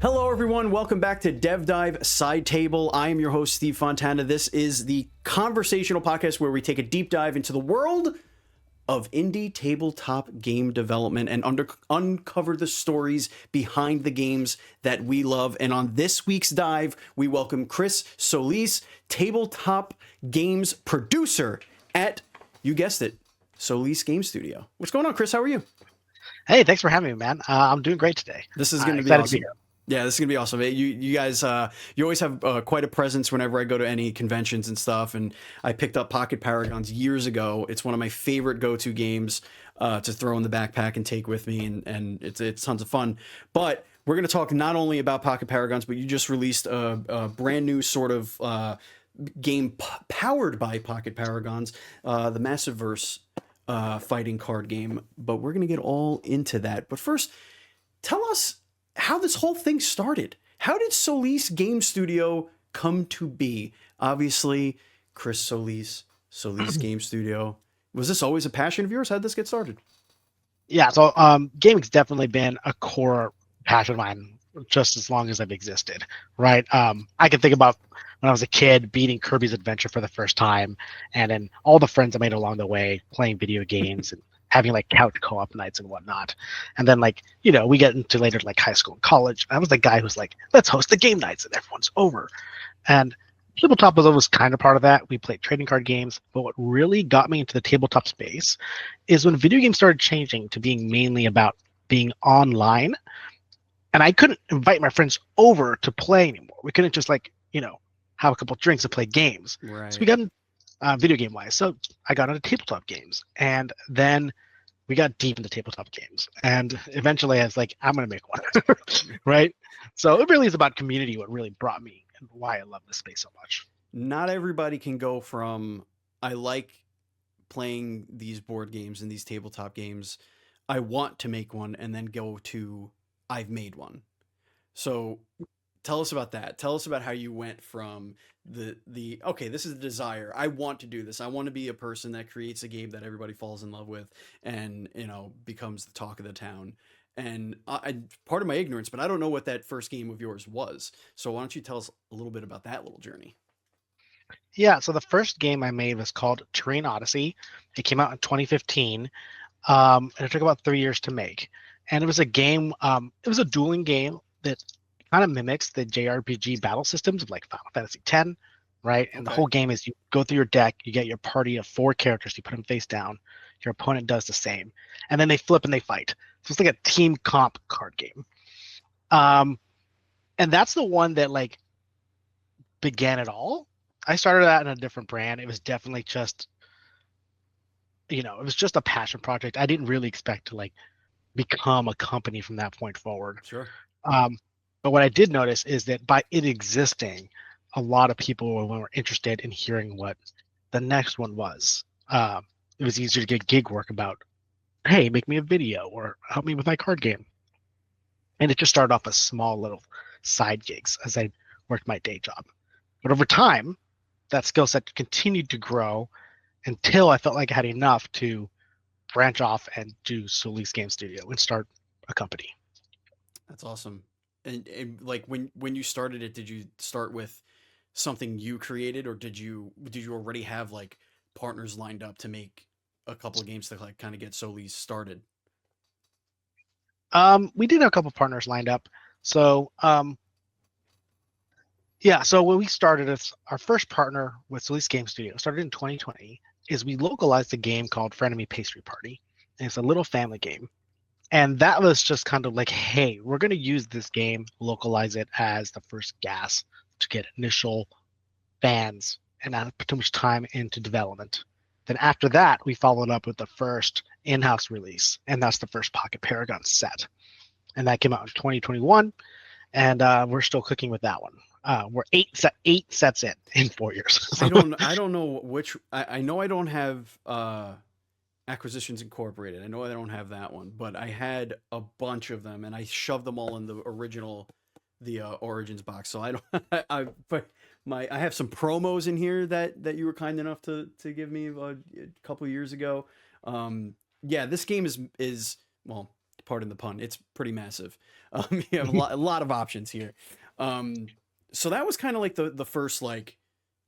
Hello, everyone. Welcome back to DevDive Side Table. I am your host, Steve Fontana. This is the conversational podcast where we take a deep dive into the world of indie tabletop game development and uncover the stories behind the games that we love. And on this week's dive, we welcome Chris Solis, Tabletop Games Producer at, you guessed it, Solis Game Studio. What's going on, Chris? How are you? Hey, thanks for having me, man. I'm doing great today. This is going to be awesome. Yeah, this is going to be awesome. You guys, you always have quite a presence whenever I go to any conventions and stuff. And I picked up Pocket Paragons years ago. It's one of my favorite go-to games to throw in the backpack and take with me. And it's tons of fun. But we're going to talk not only about Pocket Paragons, but you just released a brand new sort of game powered by Pocket Paragons, the Massiveverse fighting card game. But we're going to get all into that. But first, tell us how this whole thing started. How did Solis Game Studio come to be? Obviously, Chris Solis Game Studio. Was this always a passion of yours? How did this get started? Yeah, so gaming's definitely been a core passion of mine just as long as I've existed, right? I can think about when I was a kid beating Kirby's Adventure for the first time, and then all the friends I made along the way playing video games and having like couch co-op nights and whatnot. And then we get into later like high school and college. I was the guy who's like, let's host the game nights and everyone's over. And tabletop was always kind of part of that. We played trading card games, but what really got me into the tabletop space is when video games started changing to being mainly about being online. And I couldn't invite my friends over to play anymore. We couldn't just have a couple drinks and play games. Right. So we got video game wise. So I got into tabletop games, and then we got deep into tabletop games. And eventually I was like, I'm going to make one, right? So it really is about community, what really brought me and why I love this space so much. Not everybody can go from, I like playing these board games and these tabletop games, I want to make one, and then go to, I've made one. So tell us about that. Tell us about how you went from the okay, this is the desire. I want to do this. I want to be a person that creates a game that everybody falls in love with and, becomes the talk of the town. And I part of my ignorance, but I don't know what that first game of yours was. So why don't you tell us a little bit about that little journey? Yeah, so the first game I made was called Terrain Odyssey. It came out in 2015, and it took about 3 years to make. And it was a game, it was a dueling game that kind of mimics the JRPG battle systems of like Final Fantasy X, right? And the whole game is you go through your deck, you get your party of 4 characters, you put them face down, your opponent does the same, and then they flip and they fight. So it's like a team comp card game. And that's the one that began it all. I started that in a different brand. It was definitely just, it was just a passion project. I didn't really expect to become a company from that point forward. Sure. But what I did notice is that by it existing, a lot of people were interested in hearing what the next one was. It was easier to get gig work about, hey, make me a video or help me with my card game. And it just started off as small little side gigs as I worked my day job. But over time, that skill set continued to grow until I felt like I had enough to branch off and do Solis Game Studio and start a company. That's awesome. And when you started it, did you start with something you created, or did you already have partners lined up to make a couple of games to kind of get Solis started? We did have a couple of partners lined up. So so when we started, our first partner with Solis Game Studio started in 2020. Is we localized a game called Frenemy Pastry Party, and it's a little family game. And that was just kind of like, hey, we're going to use this game, localize it as the first gas to get initial fans and not put too much time into development. Then after that, we followed up with the first in-house release, and that's the first Pocket Paragon set. And that came out in 2021, and we're still cooking with that one. We're eight sets in 4 years. I don't know which. I know I don't have Acquisitions Incorporated. I know I don't have that one, but I had a bunch of them, and I shoved them all in the original, the Origins box. So I don't. I have some promos in here that you were kind enough to give me a couple of years ago. Yeah, this game is well, pardon the pun, it's pretty massive. You have a lot of options here. Um, so that was kind of like the first like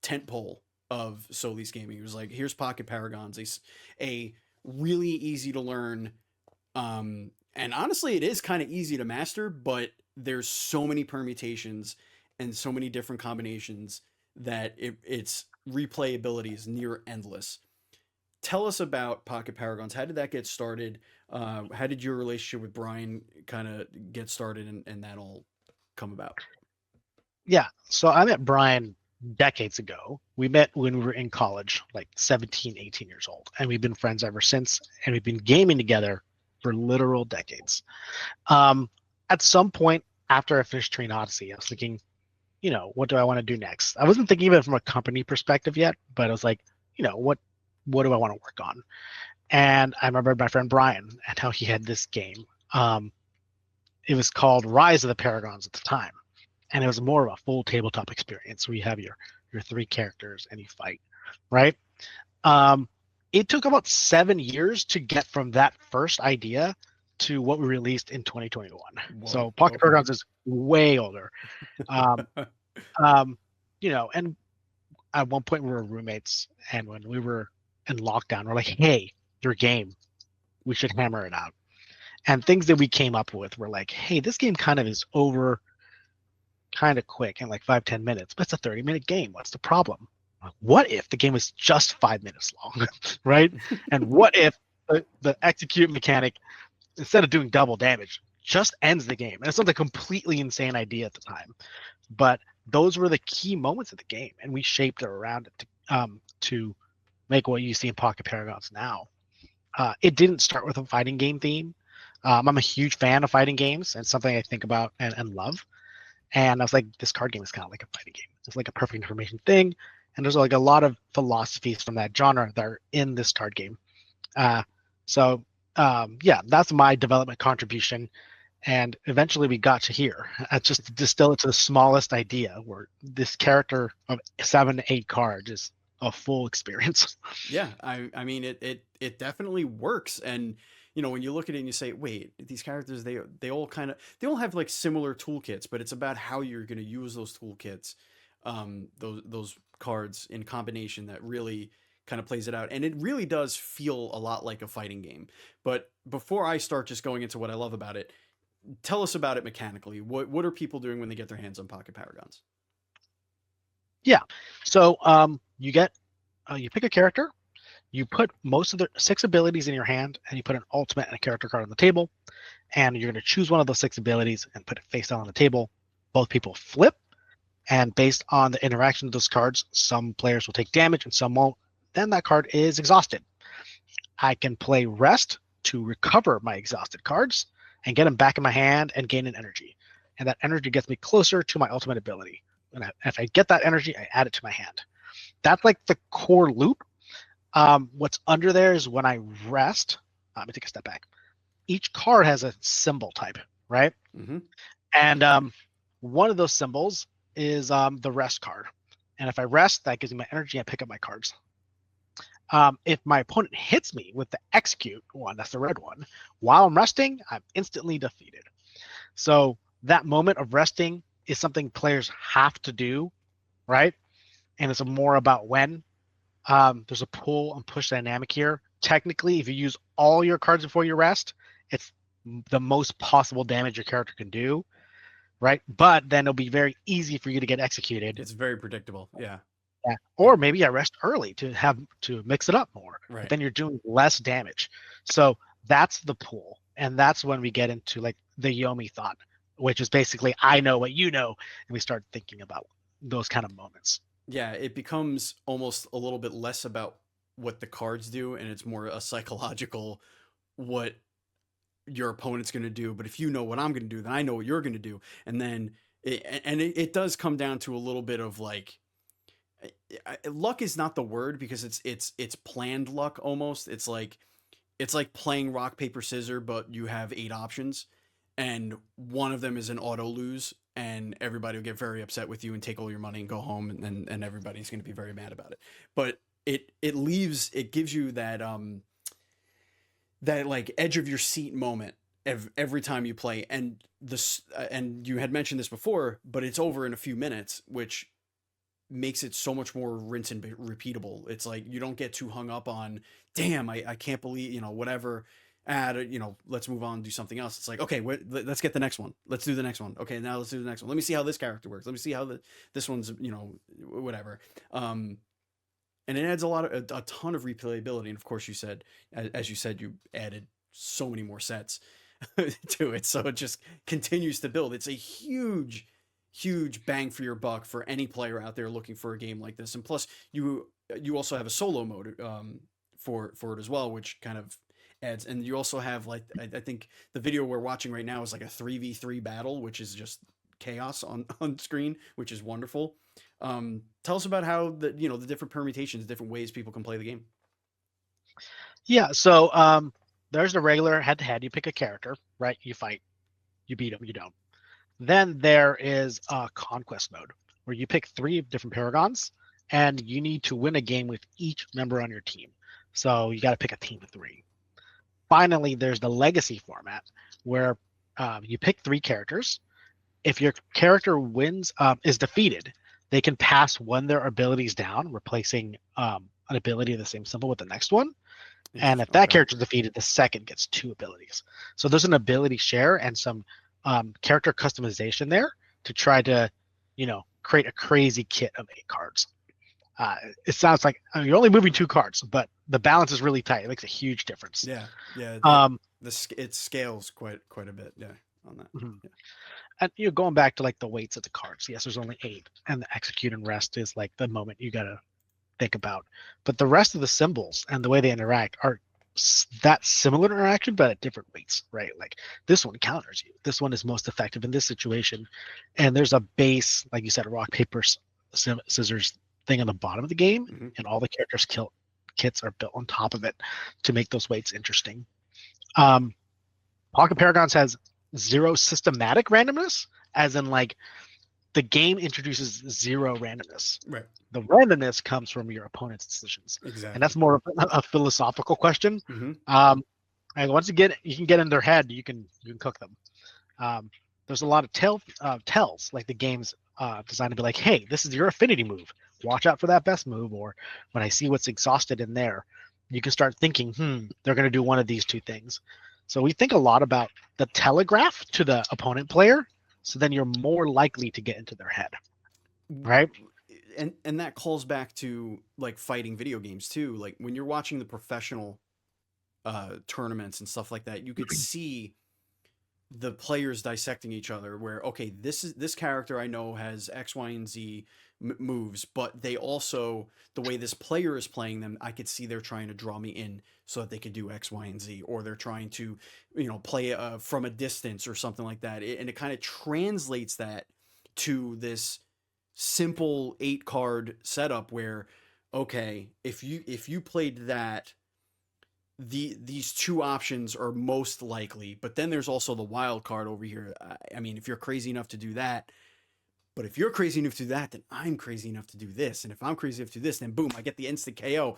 tent pole of Solis gaming. It was like, here's Pocket Paragons, a really easy to learn, and honestly, it is kind of easy to master, but there's so many permutations and so many different combinations that its replayability is near endless. Tell us about Pocket Paragons. How did that get started? How did your relationship with Brian kind of get started, and that all come about? Yeah. So I met Brian decades ago. We met when we were in college, like 17, 18 years old. And we've been friends ever since. And we've been gaming together for literal decades. At some point after I finished Train Odyssey, I was thinking, what do I want to do next? I wasn't thinking of it from a company perspective yet, but I was like, what do I want to work on? And I remember my friend Brian and how he had this game. It was called Rise of the Paragons at the time. And it was more of a full tabletop experience where you have your three characters and you fight, right? It took about 7 years to get from that first idea to what we released in 2021. Whoa, so Pocket Paragons is way older. Um, and at one point we were roommates, and when we were in lockdown, we're like, hey, your game, we should hammer it out. And things that we came up with were like, hey, this game kind of is over kind of quick in like 5-10 minutes, but it's a 30-minute game. What's the problem? What if the game was just 5 minutes long, right? And what if the execute mechanic, instead of doing double damage, just ends the game? And it's not a completely insane idea at the time, but those were the key moments of the game, and we shaped it around it to make what you see in Pocket Paragons now. It didn't start with a fighting game theme. I'm a huge fan of fighting games, and something I think about and love. And I was like, this card game is kind of like a fighting game. It's like a perfect information thing. And there's like a lot of philosophies from that genre that are in this card game. Yeah, that's my development contribution. And eventually we got to here. Just to distill it to the smallest idea, where this character of 7-8 cards is a full experience. Yeah, I mean it definitely works. And when you look at it and you say, wait, these characters, they all have like similar toolkits, but it's about how you're going to use those toolkits, those cards in combination, that really kind of plays it out. And it really does feel a lot like a fighting game. But before I start just going into what I love about it, tell us about it mechanically. What are people doing when they get their hands on Pocket Paragons? Yeah. So you pick a character, you put most of the 6 abilities in your hand, and you put an ultimate and a character card on the table, and you're going to choose one of those 6 abilities and put it face down on the table. Both people flip, and based on the interaction of those cards, some players will take damage and some won't. Then that card is exhausted. I can play Rest to recover my exhausted cards and get them back in my hand and gain an energy. And that energy gets me closer to my ultimate ability. And if I get that energy, I add it to my hand. That's like the core loop. What's under there is when I rest, let me take a step back. Each card has a symbol type, right? Mm-hmm. And one of those symbols is the rest card. And if I rest, that gives me my energy. I pick up my cards. If my opponent hits me with the execute one, that's the red one, while I'm resting, I'm instantly defeated. So that moment of resting is something players have to do, right? And it's more about when. There's a pull and push dynamic here. Technically, if you use all your cards before you rest, it's the most possible damage your character can do, right? But then it'll be very easy for you to get executed. It's very predictable. Yeah. Yeah. Or maybe I rest early to mix it up more. Right. But then you're doing less damage. So that's the pull. And that's when we get into like the Yomi thought, which is basically, I know what you know. And we start thinking about those kind of moments. Yeah, it becomes almost a little bit less about what the cards do, and it's more a psychological, what your opponent's going to do. But if you know what I'm going to do, then I know what you're going to do. And then it does come down to a little bit of like, luck is not the word, because it's planned luck almost. It's like playing rock paper scissors, but you have 8 options, and one of them is an auto lose, and everybody will get very upset with you and take all your money and go home, and everybody's going to be very mad about it. But it gives you that that like edge of your seat moment every time you play. And and you had mentioned this before, but it's over in a few minutes, which makes it so much more rinse and repeatable. It's like you don't get too hung up on, damn, I can't believe, whatever. Let's move on and do something else. It's like, okay, let's get the next one. Let's do the next one. Okay, now let's do the next one. Let me see how this character works. Let me see how this one's, whatever. And it adds a ton of replayability. And of course, you said, as you said, you added so many more sets to it, so it just continues to build. It's a huge bang for your buck for any player out there looking for a game like this. And plus, you also have a solo mode for it as well, which kind of adds. And you also have, like, I think the video we're watching right now is like a 3v3 battle, which is just chaos on screen, which is wonderful. Tell us about how the different permutations, different ways people can play the game. Yeah, so there's the regular head-to-head. You pick a character, right? You fight, you beat them, you don't. Then there is a conquest mode where you pick 3 different paragons, and you need to win a game with each member on your team. So you got to pick a team of 3. Finally, there's the legacy format where you pick 3 characters. If your character is defeated, they can pass one of their abilities down, replacing an ability of the same symbol with the next one. And if that character is defeated, the second gets 2 abilities. So there's an ability share and some character customization there to try to, create a crazy kit of 8 cards. It sounds like you're only moving 2 cards, but the balance is really tight. It makes a huge difference. Yeah. It scales quite a bit. Yeah, on that. Mm-hmm. Yeah. And going back to like the weights of the cards. Yes, there's only 8, and the execute and rest is like the moment you gotta think about. But the rest of the symbols and the way they interact are that similar interaction, but at different weights, right? Like this one counters you. This one is most effective in this situation. And there's a base, like you said, rock, paper, scissors thing on the bottom of the game, Mm-hmm. and all the characters' kits are built on top of it to make those weights interesting. Pocket Paragons has 0 systematic randomness, as in like the game introduces 0 randomness. Right. The randomness comes from your opponent's decisions. Exactly. And that's more of a philosophical question. Mm-hmm. And once you can get in their head, you can cook them. There's a lot of tells, like the game's designed to be like, hey, this is your affinity move. Watch out for that best move. Or when I see what's exhausted in there, you can start thinking, they're going to do one of these 2 things. So we think a lot about the telegraph to the opponent player, so then you're more likely to get into their head, right? And that calls back to like fighting video games too. Like when you're watching the professional tournaments and stuff like that, you could see the players dissecting each other. Where, okay, this character I know has X, Y, and Z moves, but they also, the way this player is playing them, I could see they're trying to draw me in so that they could do X, Y, and Z, or they're trying to, play from a distance or something like that. And it kind of translates that to this simple 8-card setup where, okay, if you played that, these 2 options are most likely, but then there's also the wild card over here. I mean, if you're crazy enough to do that, but if you're crazy enough to do that, then I'm crazy enough to do this. And if I'm crazy enough to do this, then boom, I get the instant KO.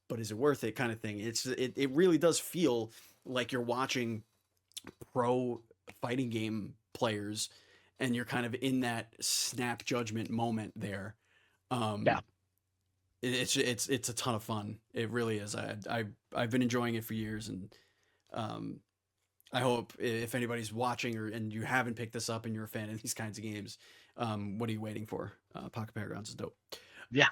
But is it worth it, kind of thing? It really does feel like you're watching pro fighting game players, and you're kind of in that snap judgment moment there. Yeah. It's a ton of fun. It really is. I've been enjoying it for years, and I hope if anybody's watching and you haven't picked this up and you're a fan of these kinds of games, what are you waiting for? Pocket Paragons is dope. Yeah.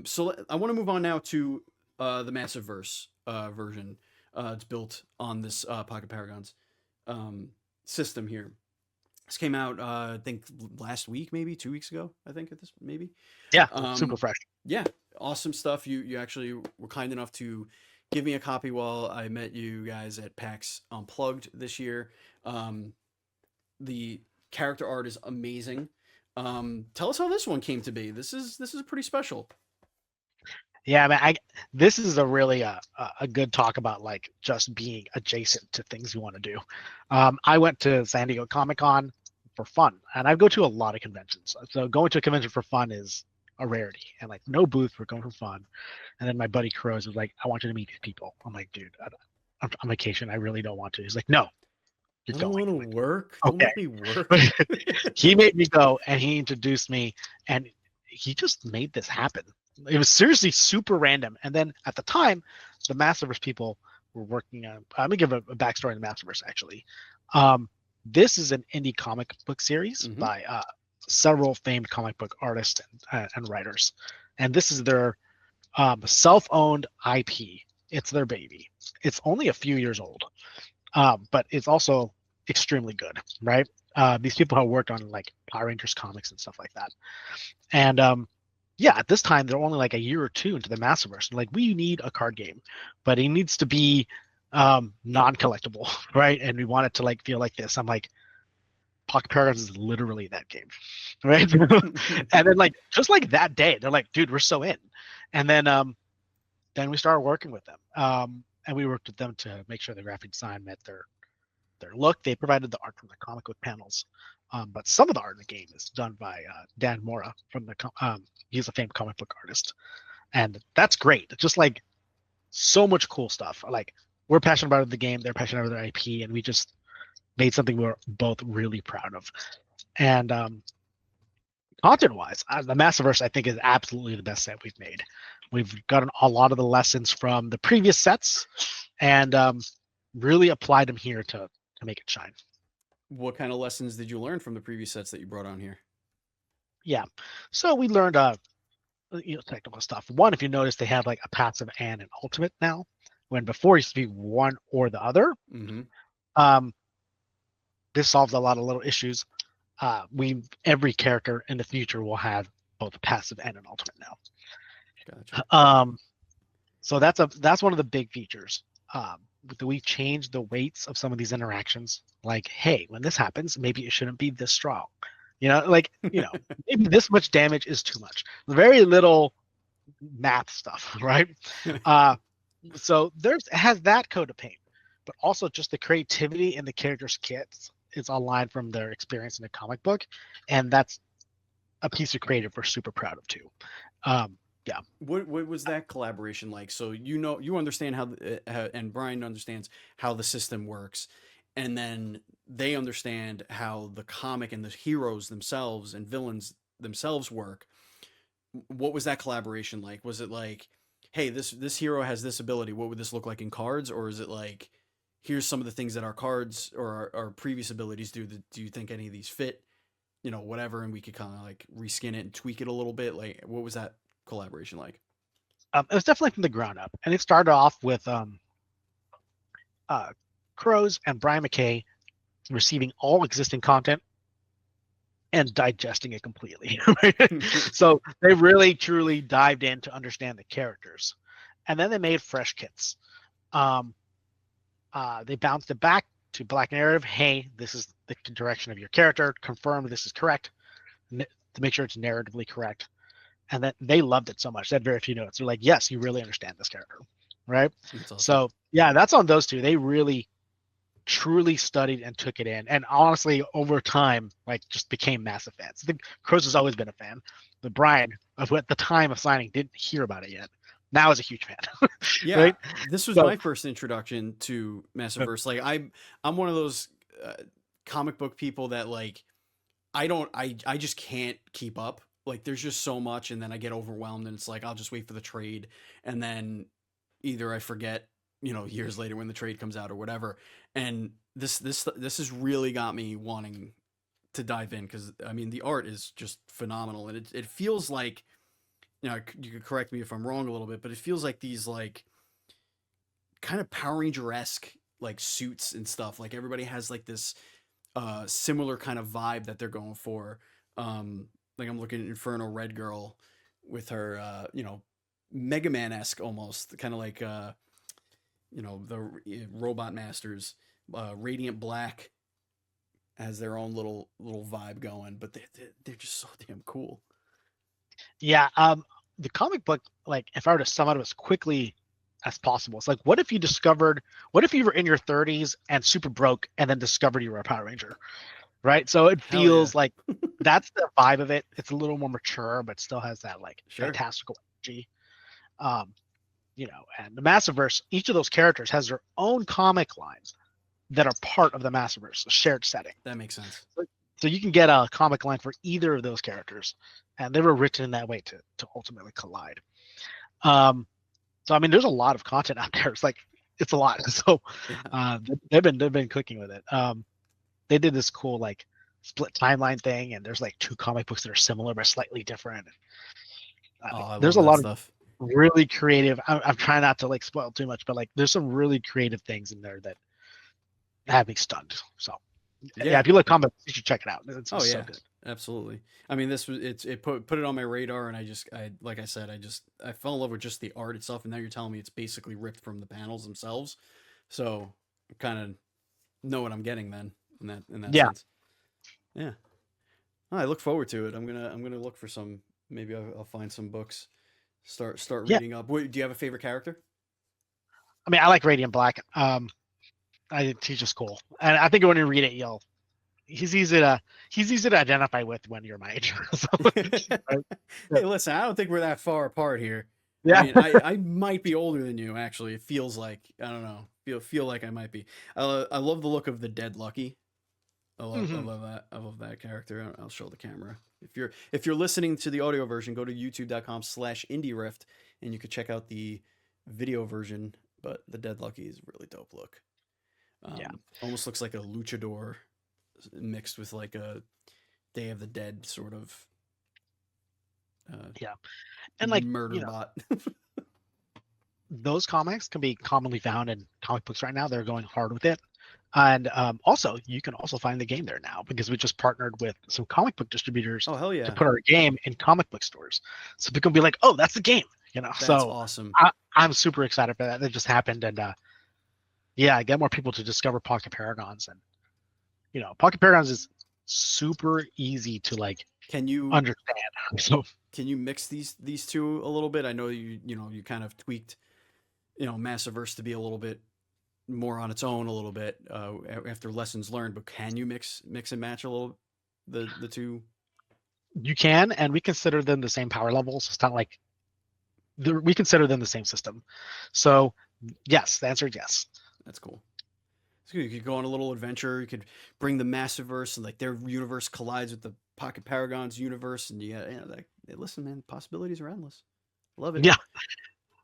So I want to move on now to the Massive Verse version. It's built on this Pocket Paragons system here. This came out, I think last week, maybe 2 weeks ago. I think maybe. Yeah, super fresh. Yeah, awesome stuff. You actually were kind enough to give me a copy while I met you guys at PAX Unplugged this year. The character art is amazing. Tell us how this one came to be. This is pretty special. Yeah, man. This is a really a good talk about like just being adjacent to things you want to do. I went to San Diego Comic-Con for fun, and I go to a lot of conventions. So going to a convention for fun is a rarity, and like no booth, we're going for fun. And then my buddy Crows was like, "I want you to meet these people." I'm like, "Dude, I'm on vacation. I really don't want to. He's like, no, you're I don't going. want to I'm like, work. Don't okay. make me work. He made me go, and he introduced me, and he just made this happen. It was seriously super random. And then at the time, the Masterverse people were working on. Let me give a backstory on the Masterverse. Actually, this is an indie comic book series Mhm. by several famed comic book artists and writers, and this is their self-owned IP. It's their baby. It's only a few years old, but it's also extremely good, right? These people have worked on like Power Rangers comics and stuff like that. And yeah, at this time they're only like a year or two into the Massiverse. Like we need a card game, but it needs to be non-collectible, right? And we want it to like feel like this. I'm like, Pocket Paragraphs is literally that game, right? And then like just like that day, they're like, dude, we're so in. And then we started working with them. And we worked with them to make sure the graphic design met their look. They provided the art from the comic book panels, but some of the art in the game is done by Dan Mora from the. He's a famed comic book artist, and that's great. It's just like so much cool stuff. Like we're passionate about the game, they're passionate about their IP, and we just made something we're both really proud of. And content-wise, the Massiverse I think is absolutely the best set we've made. We've gotten a lot of the lessons from the previous sets, and really applied them here to make it shine. What kind of lessons did you learn from the previous sets that you brought on here? Yeah. So we learned technical stuff. One, if you notice, they have like a passive and an ultimate now, when before it used to be one or the other. Mm-hmm. This solves a lot of little issues. Every character in the future will have both a passive and an ultimate now. Gotcha. So that's one of the big features. We changed the weights of some of these interactions. Like, hey, when this happens, maybe it shouldn't be this strong. Maybe this much damage is too much. Very little math stuff, right? So it has that code of pain, but also just the creativity in the characters' kits is online from their experience in the comic book, and that's a piece of creative we're super proud of too. Yeah. What was that collaboration like? So you understand how and Brian understands how the system works, and then they understand how the comic and the heroes themselves and villains themselves work. What was that collaboration like? Was it like, hey, this hero has this ability. What would this look like in cards? Or is it like, here's some of the things that our cards or our previous abilities do. Do you think any of these fit? Whatever, and we could kind of like reskin it and tweak it a little bit. Like, what was that collaboration like? It was definitely from the ground up, and it started off with Crows and Brian McKay receiving all existing content and digesting it completely. So they really truly dived in to understand the characters, and then they made fresh kits. They bounced it back to Black Narrative. Hey, this is the direction of your character. Confirm this is correct to make sure it's narratively correct. And then they loved it so much. They had very few notes. They're like, yes, you really understand this character, right? Awesome. So yeah, that's on those two. They really truly studied and took it in, and honestly over time like just became massive fans. I think Crows has always been a fan, but Brian at the time of signing didn't hear about it yet. Now is a huge fan. Yeah, right? this was my first introduction to Massiverse. Like I'm one of those comic book people that like I just can't keep up. Like there's just so much, and then I get overwhelmed, and it's like I'll just wait for the trade, and then either I forget, years later when the trade comes out or whatever. And this has really got me wanting to dive in, because I mean the art is just phenomenal, and it feels like, you could correct me if I'm wrong a little bit, but it feels like these like kind of Power Ranger-esque like suits and stuff. Like everybody has like this similar kind of vibe that they're going for. Like I'm looking at Inferno Red Girl with her Mega Man-esque almost, kind of like the Robot Masters. Radiant Black has their own little vibe going, but they're just so damn cool. Yeah, the comic book, like if I were to sum it up as quickly as possible, it's like, what if you were in your 30s and super broke and then discovered you were a Power Ranger, right? So it feels like that's the vibe of it. It's a little more mature, but still has that like fantastical energy. And the Massiverse, each of those characters has their own comic lines that are part of the Massiverse, a shared setting. That makes sense. So you can get a comic line for either of those characters, and they were written in that way to ultimately collide. So I mean, there's a lot of content out there. It's a lot. So they've been cooking with it. They did this cool like split timeline thing, and there's like 2 comic books that are similar but slightly different. There's a lot of really creative. I'm trying not to like spoil too much, but like there's some really creative things in there that have me stunned. So yeah, if you like comics, you should check it out. It's so good. Absolutely. I mean, it put it on my radar, and I like I said, I fell in love with just the art itself, and now you're telling me it's basically ripped from the panels themselves. So I kind of know what I'm getting then in that sense. Yeah. Oh, I look forward to it. I'm gonna look for some. Maybe I'll find some books. Start reading up. Do you have a favorite character? I mean, I like Radiant Black. He's just cool, and I think when you read it, he's easy to identify with when you're my age. Hey, listen, I don't think we're that far apart here. Yeah, I mean, I might be older than you. Actually, it feels like I don't know. Feel like I might be. I love the look of the Dead Lucky. I love that. I love that character. I'll show the camera. If you're listening to the audio version, go to youtube.com/IndieRift and you can check out the video version. But the Dead Lucky is a really dope look. Almost looks like a luchador mixed with like a Day of the Dead sort of. And like murder bot. Those comics can be commonly found in comic books right now. They're going hard with it. And also, you can also find the game there now because we just partnered with some comic book distributors to put our game in comic book stores. So people can be like, "Oh, that's the game," That's so awesome. I'm super excited for that. That just happened, and get more people to discover Pocket Paragons. And Pocket Paragons is super easy to like. Can you understand? So can you mix these two a little bit? I know you kind of tweaked, Massiverse to be a little bit more on its own a little bit after lessons learned, but can you mix and match a little the two? You can, and we consider them the same power levels. It's not like we consider them the same system. So yes, the answer is yes. That's cool. So you could go on a little adventure. You could bring the Massiverse and like their universe collides with the Pocket Paragon's universe, and listen, man, possibilities are endless. Love it.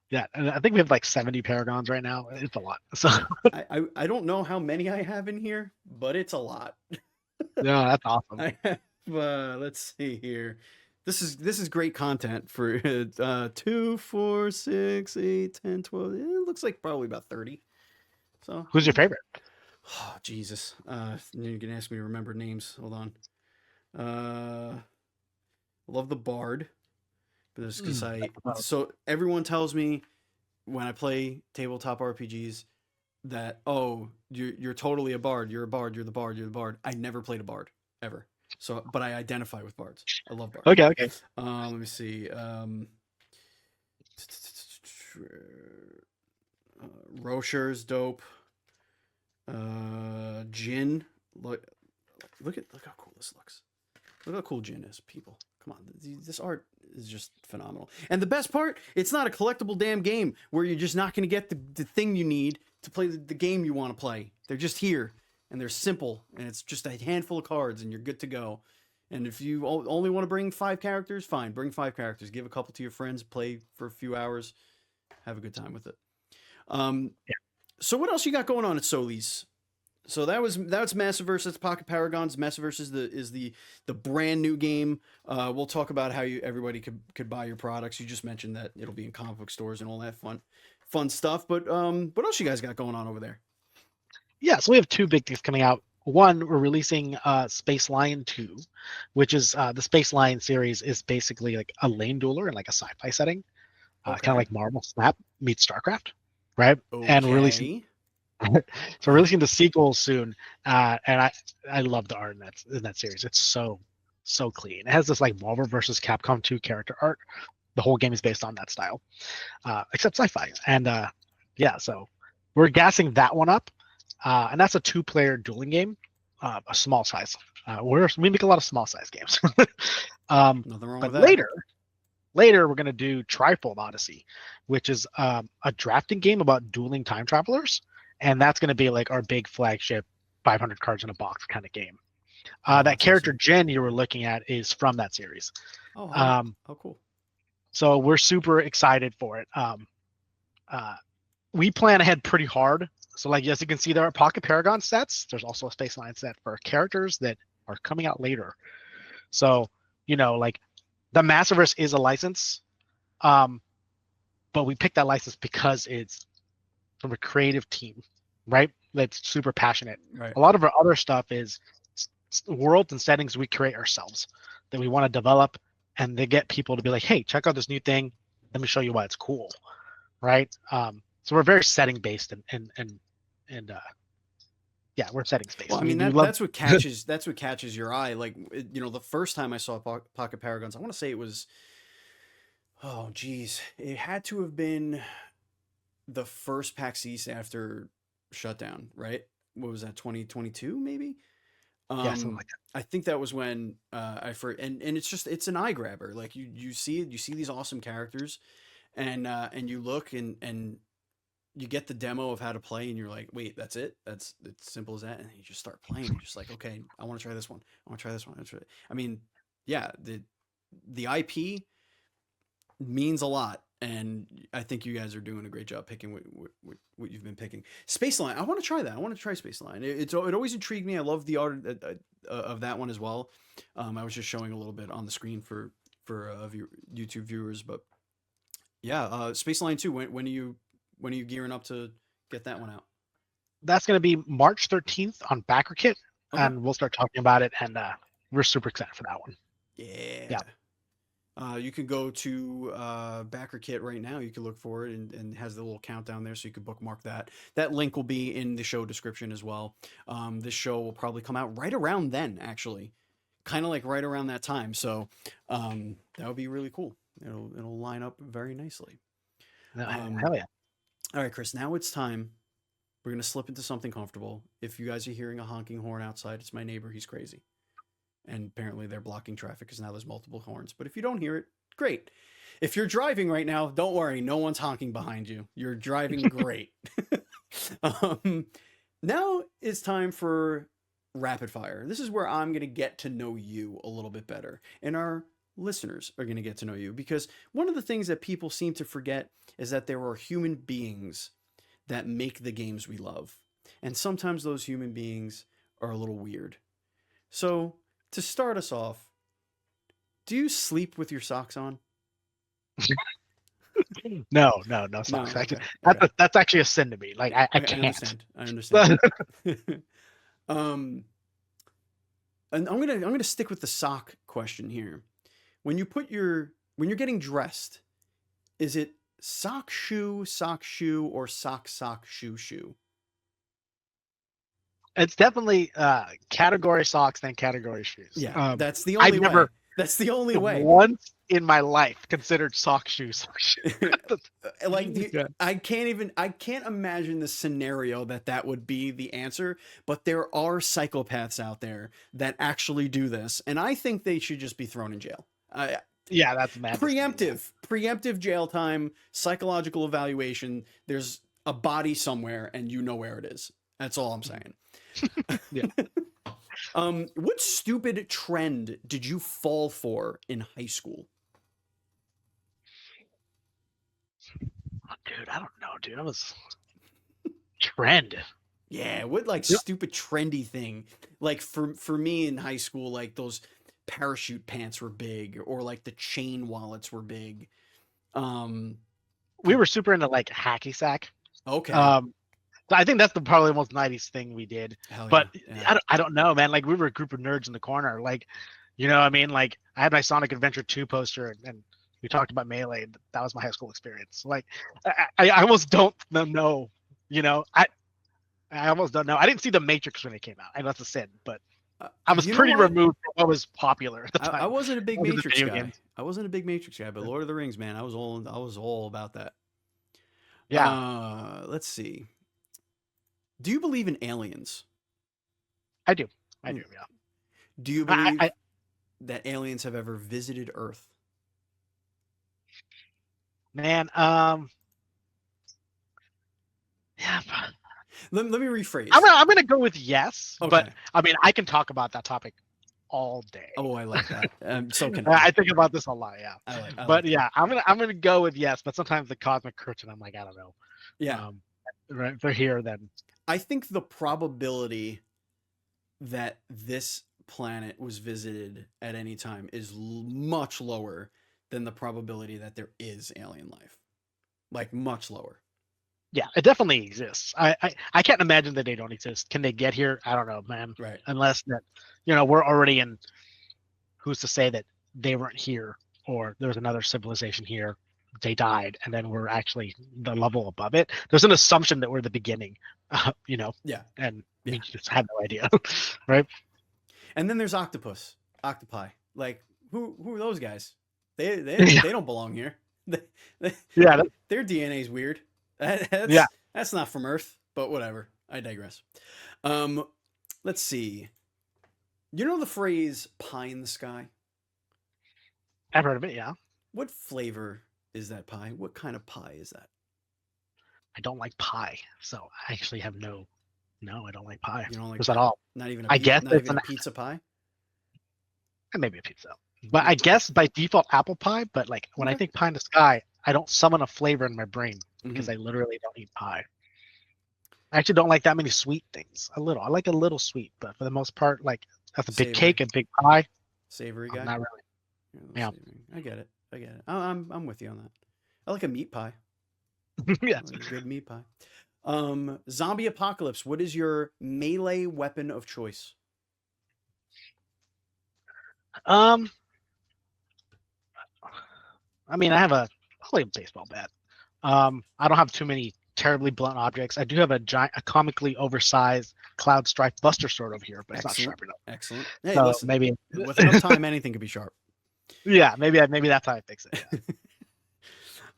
Yeah, and I think we have like 70 Paragons right now. It's a lot. So I don't know how many I have in here, but it's a lot. Yeah, that's awesome. Let's see here. This is great content for 2, 4, 6, 8, 10, 12. It looks like probably about 30. So who's your favorite? Oh, Jesus. You're gonna ask me to remember names. Hold on. Love the Bard. But there's because so everyone tells me when I play tabletop RPGs that you're totally a bard. You're a bard. You're the bard. You're the bard. I never played a bard ever. So, but I identify with bards. I love bards. Okay. Let me see. Rosher's dope. Jin. Look how cool this looks. Look how cool Jin is, people. Come on, this art is just phenomenal. And the best part, it's not a collectible damn game where you're just not going to get the thing you need to play the game you want to play. They're just here, and they're simple, and it's just a handful of cards, and you're good to go. And if you only want to bring 5 characters, fine, bring 5 characters. Give a couple to your friends, play for a few hours, have a good time with it. So what else you got going on at Solis? So that's Massiverse. That's Pocket Paragons. Massiverse is the brand new game. We'll talk about how everybody could buy your products. You just mentioned that it'll be in comic book stores and all that fun stuff. But what else you guys got going on over there? Yeah, so we have 2 big things coming out. One, we're releasing Space Lion 2, which is the Space Lion series is basically like a lane dueler in like a sci-fi setting, kind of like Marvel Snap meets StarCraft, right? Okay. And releasing. So we're releasing the sequel soon, and I love the art in that series. It's so clean. It has this like Marvel versus Capcom 2 character art. The whole game is based on that style, except sci-fi. And so we're gassing that one up, and that's a 2-player dueling game, a small size. We make a lot of small size games. Nothing wrong with that. later we're going to do Trifold Odyssey, which is a drafting game about dueling time travelers, and that's going to be like our big flagship 500 cards in a box kind of game. Oh, That that's character awesome. Jen you were looking at is from that series. Oh, how cool. So we're super excited for it. We plan ahead pretty hard. So like, as you can see, there are Pocket Paragon sets. There's also a Space Line set for characters that are coming out later. So, like the Massiverse is a license, but we picked that license because it's from a creative team, right? That's super passionate. Right. A lot of our other stuff is worlds and settings we create ourselves that we want to develop, and they get people to be like, hey, check out this new thing. Let me show you why it's cool, right? So we're very setting based and yeah, we're settings based. Well, I mean that's what catches your eye. Like the first time I saw Pocket Paragons, I want to say it was, oh geez, it had to have been the first PAX East after shutdown, right? What was that, 2022 maybe? Yeah, something like that. I think that was when I first, and it's an eye grabber. Like you see these awesome characters, and you look and you get the demo of how to play, and you're like, wait, that's it? It's simple as that? And you just start playing. You're just like, okay, I want to try this one. I want to try this one. I mean, yeah, the IP means a lot, and I think you guys are doing a great job picking what you've been picking. Spaceline, I want to try that. I want to try Spaceline. It always intrigued me. I love the art of that one as well. I was just showing a little bit on the screen for YouTube viewers, but yeah, Spaceline 2. When are you gearing up to get that one out? That's going to be March 13th on BackerKit, Okay. and we'll start talking about it, and we're super excited for that one. Yeah. You can go to BackerKit right now. You can look for it, and has the little countdown there, so you can bookmark that. That link will be in the show description as well. This show will probably come out right around then, actually, kind of like right around that time. So that would be really cool. It'll line up very nicely. Hell yeah! All right, Chris. Now it's time. We're gonna slip into something comfortable. If you guys are hearing a honking horn outside, it's my neighbor. He's crazy. And apparently they're blocking traffic because now there's multiple horns. But if you don't hear it, great. If you're driving right now, don't worry. No one's honking behind you. You're driving great. Now it's time for rapid fire. This is where I'm going to get to know you a little bit better. And our listeners are going to get to know you, because one of the things that people seem to forget is that there are human beings that make the games we love. And sometimes those human beings are a little weird. So, to start us off, do you sleep with your socks on? No socks. No, okay. That's actually a sin to me. Like I can't. I understand. And I'm gonna stick with the sock question here. When you're getting dressed, is it sock shoe, or sock shoe? It's definitely category socks than category shoes. Yeah, that's the only way. That's the only way. Once in my life considered sock shoes. I can't imagine the scenario that would be the answer, but there are psychopaths out there that actually do this, and I think they should just be thrown in jail. Yeah, that's mad. Preemptive jail time, psychological evaluation. There's a body somewhere, and you know where it is. That's all I'm saying. Yeah. What stupid trend did you fall for in high school? Oh, dude, I don't know, dude. I was trend. Yeah, what stupid trendy thing? Like for me in high school, like those parachute pants were big, or like the chain wallets were big. We were super into like hacky sack. Okay. I think that's probably the most 90s thing we did. Hell but yeah. I don't know, man. Like we were a group of nerds in the corner. Like, you know what I mean? Like I had my Sonic Adventure 2 poster, and we talked about Melee. That was my high school experience. Like I almost don't know. You know, I almost don't know. I didn't see The Matrix when it came out. I know that's a sin, but I was pretty removed from what was popular at the time. I wasn't a big Matrix guy. I wasn't a big Matrix guy, but Lord of the Rings, man, I was all about that. Yeah. Let's see. Do you believe in aliens? I do. Yeah. Do you believe that aliens have ever visited Earth? Man, yeah, Let me rephrase. I'm gonna go with yes, but Okay. I mean I can talk about that topic all day. Oh, I like that. So can I. I think about this a lot, yeah. I But like that. yeah, I'm gonna go with yes. But sometimes the cosmic curtain, I'm like, I don't know. Yeah. Um, right, if they're here, then I think the probability that this planet was visited at any time is much lower than the probability that there is alien life. Like much lower. yeah, it definitely exists. I can't imagine that they don't exist. Can they get here? I don't know, man. Right. Unless that, we're already in. Who's to say that they weren't here or there's another civilization here? They died, and then we're actually the level above it. There's an assumption that we're the beginning, Yeah. and we Yeah. just had no idea, right? And then there's octopi. Like who are those guys? Yeah, They don't belong here. yeah, Their DNA is weird. yeah. That's not from Earth, but whatever. I digress. Um, let's see. You know the phrase "pie in the sky"? I've heard of it. Yeah, What flavor is that pie? What kind of pie is that? I don't like pie, so I actually have no, I don't like pie. You don't like Just at pie? all. I guess Not it's even a pizza pie? maybe a pizza, but I guess by default apple pie. But like when I Okay. think pie in the sky, I don't summon a flavor in my brain because Hmm. I literally don't eat pie. I actually don't like that many sweet things. A little. I like a little sweet, but for the most part, like that's a big Savory. cake, a big pie. Savory I'm guy? not really. You're a little Yeah. savory. I get it. I get it. I'm with you on that. I like a meat pie. Yeah. I like a good meat pie. Zombie apocalypse. What is your melee weapon of choice? Um. I mean, I like a baseball bat. I don't have too many terribly blunt objects. I do have a comically oversized cloud strike buster sword over here, but it's not Excellent. sharp enough. Excellent. Hey, So listen. maybe, With enough time, anything could be sharp. yeah, maybe that's how I fix it.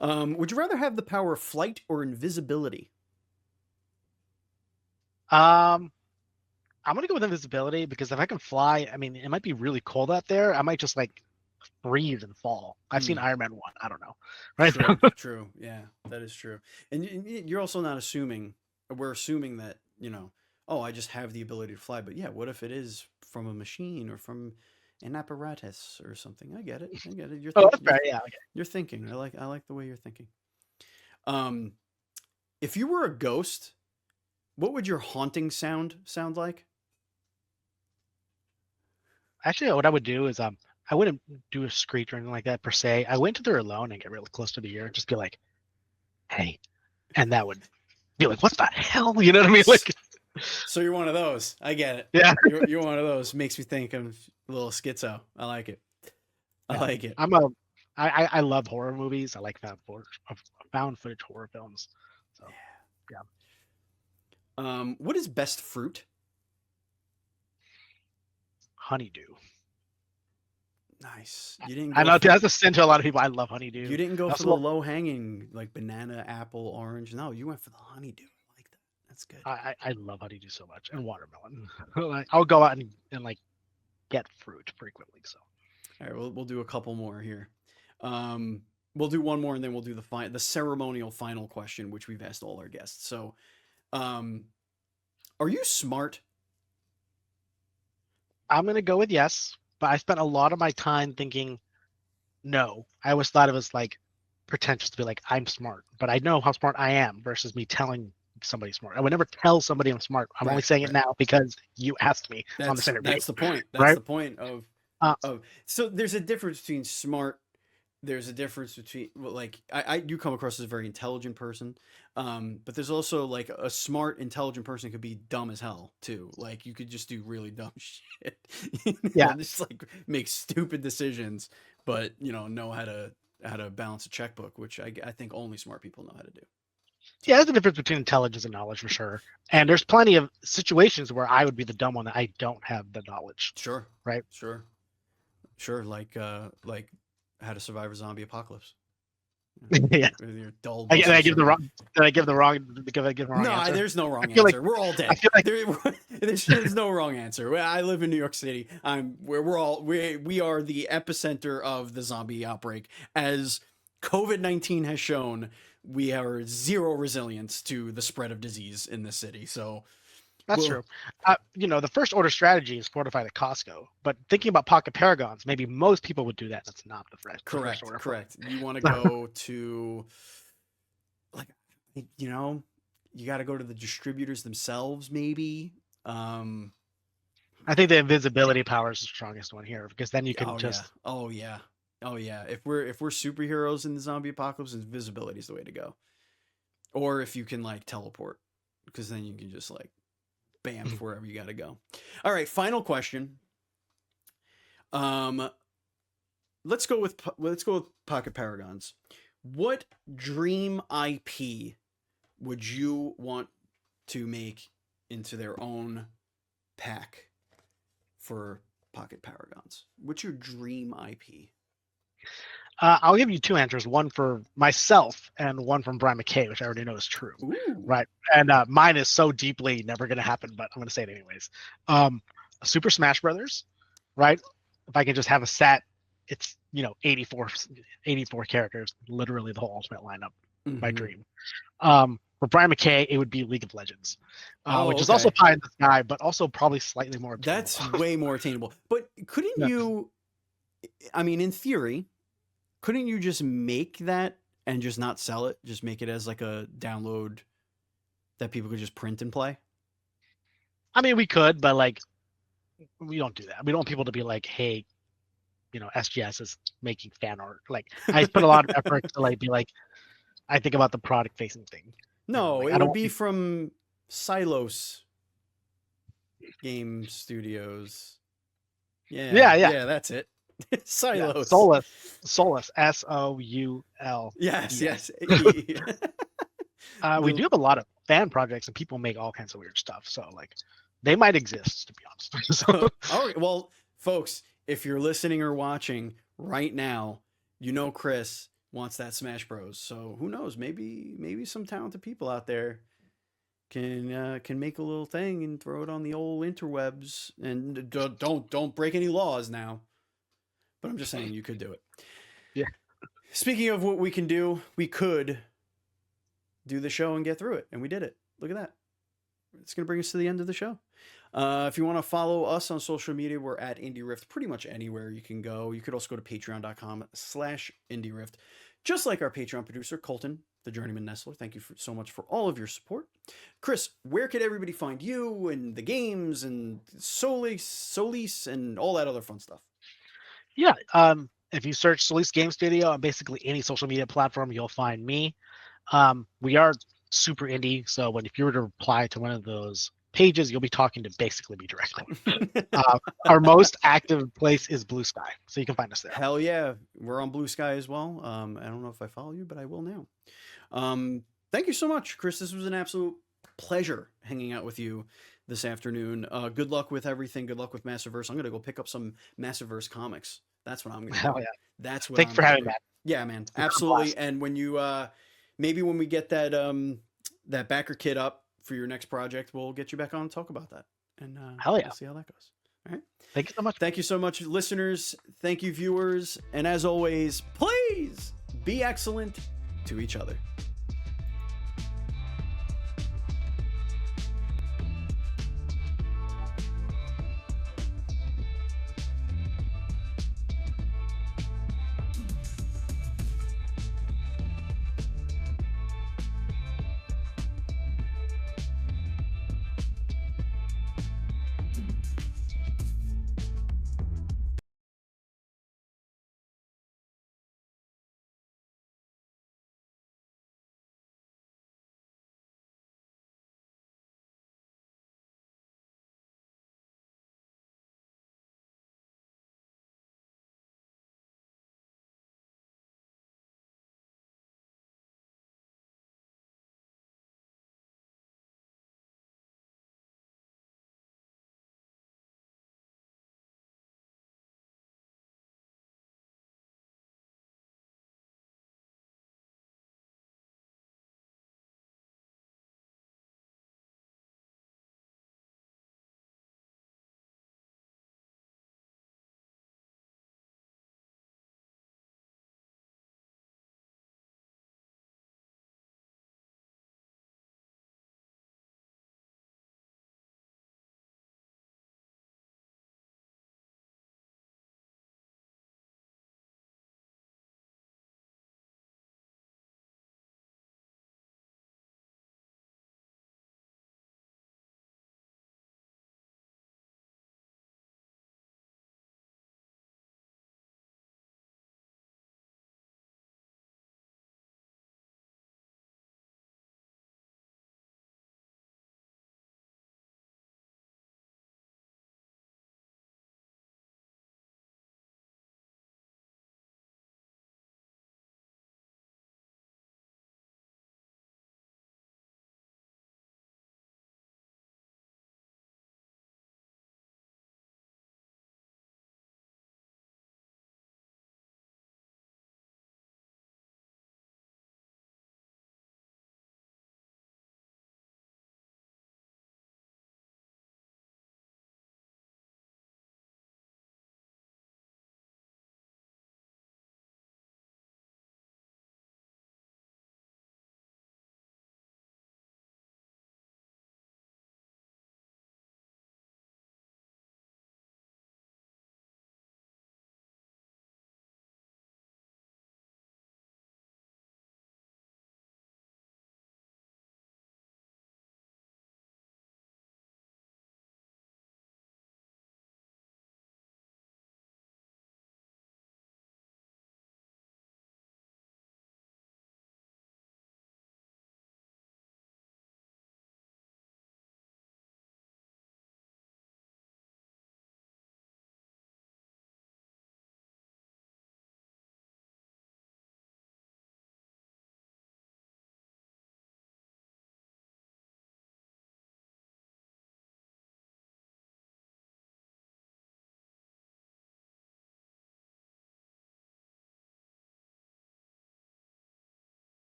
Yeah. Would you rather have the power of flight or invisibility? Um. I'm gonna go with invisibility because if I can fly, I mean, it might be really cold out there. I might just like freeze and fall. I've seen Hmm. Iron Man 1. I don't know. Right? True. True. Yeah, that is true. And you're also not assuming. We're assuming that Oh, I just have the ability to fly. But yeah, what if it is from a machine or from an apparatus or something? I get it. I get it. You're Oh, thinking. that's fair. Yeah. Okay. You're thinking. I like the way you're thinking. Um, if you were a ghost, what would your haunting sound like? Actually, what I would do is I wouldn't do a screech or anything like that per se. I went to there alone and get really close to the ear and just be like, "Hey," and that would be like, "What the hell?" You know what I mean? Like, So you're one of those. I get it. yeah, You're one of those. Makes me think of a little schizo. I like it. I yeah. like it. I love horror movies. I like found footage horror films. So yeah, What is best fruit? honeydew. Nice. You didn't I go know for that's a sin to a lot of people. I love honeydew. you didn't go for That's the low hanging like banana, apple, orange. No, you went for the honeydew. I like that. That's good. I love honeydew so much and watermelon. Like, I'll go out and like get fruit frequently. So All right, we'll do a couple more here. Um, we'll do one more and then we'll do the ceremonial final question, which we've asked all our guests. So, um, are you smart? I'm gonna go with yes, but I spent a lot of my time thinking no. I always thought it was like pretentious to be like I'm smart, but I know how smart I am versus me telling somebody smart. I would never tell somebody I'm smart. I'm only Right, saying it right. now because you asked me on this interview, That's the point. That's right? the point Uh, of so there's a difference between smart. There's a difference between well, like I do come across as a very intelligent person, but there's also like a smart intelligent person could be dumb as hell too. Like you could just do really dumb shit, yeah, just like make stupid decisions, but know how to balance a checkbook, which I think only smart people know how to do. yeah. There's a difference between intelligence and knowledge for sure. And there's plenty of situations where I would be the dumb one that I don't have the knowledge, Sure, right? sure, sure. Like how to survive a zombie apocalypse. Yeah. With your dull Did buster I give the sword. wrong? Did I give the wrong? Did I give the wrong No, answer? there's no I wrong feel like answer. We're all I dead. feel like There's no wrong answer. I live in New York City. We're all we are the epicenter of the zombie outbreak. As COVID-19 has shown we are zero resilience to the spread of disease in this city. So That's true. The first order strategy is fortified at Costco, but thinking about pocket paragons, maybe most people would do that. That's not the first order. Correct. You want to go to, like, you got to go to the distributors themselves, maybe. I think the invisibility power is the strongest one here, because then you can Oh yeah. If we're superheroes in the zombie apocalypse, invisibility is the way to go. Or if you can like teleport, because then you can just like bam wherever you got to go. All right, final question. Let's go with Pocket Paragons. What dream IP would you want to make into their own pack for Pocket Paragons? What's your dream IP? I'll give you two answers, one for myself and one from Brian McKay, which I already know is true. Ooh. Right. And mine is so deeply never going to happen, but I'm going to say it anyways. Super Smash Brothers, right? If I can just have a set, it's 84 characters, literally the whole ultimate lineup. My dream. For Brian McKay, it would be League of Legends, which is also pie in the sky, but also probably slightly more attainable. That's way more attainable. But couldn't you, I mean, in theory, couldn't you just make that and just not sell it? Just make it as like a download that people could just print and play? I mean, we could, but like, we don't do that. We don't want people to be like, hey, SGS is making fan art. Like, I put a lot of effort to like be like, I think about the product facing thing. No, it would be from Silos Game Studios. Yeah, that's it. Silos. Yeah, Solis, S-O-U-L. Yes. We do have a lot of fan projects, and people make all kinds of weird stuff. So like, they might exist, to be honest. So, all right. Well, folks, if you're listening or watching right now, Chris wants that Smash Bros. So who knows? Maybe some talented people out there can make a little thing and throw it on the old interwebs. And don't break any laws now. But I'm just saying you could do it. Yeah. Speaking of what we can do, we could do the show and get through it. And we did it. Look at that. It's going to bring us to the end of the show. If you want to follow us on social media, we're at IndieRift pretty much anywhere you can go. You could also go to patreon.com/IndieRift. Just like our Patreon producer, Colton, the Journeyman Nestler. Thank you so much for all of your support. Chris, where could everybody find you and the games and Solis and all that other fun stuff? Yeah, if you search Solis Game Studio on basically any social media platform, you'll find me. We are super indie, so if you were to reply to one of those pages, you'll be talking to basically me directly. Our most active place is Blue Sky, so you can find us there. Hell yeah, we're on Blue Sky as well. I don't know if I follow you, but I will now. Thank you so much, Chris. This was an absolute pleasure hanging out with you this afternoon. Good luck with everything. Good luck with Massiverse. I'm gonna go pick up some Massiverse comics. That's what I'm gonna do. Hell yeah. That's what. Thanks for having me. Yeah, man. Absolutely. And when you maybe when we get that that backer kit up for your next project, we'll get you back on and talk about that. And hell yeah. We'll see how that goes. All right. Thank you so much. Thank you so much, listeners. Thank you, viewers. And as always, please be excellent to each other.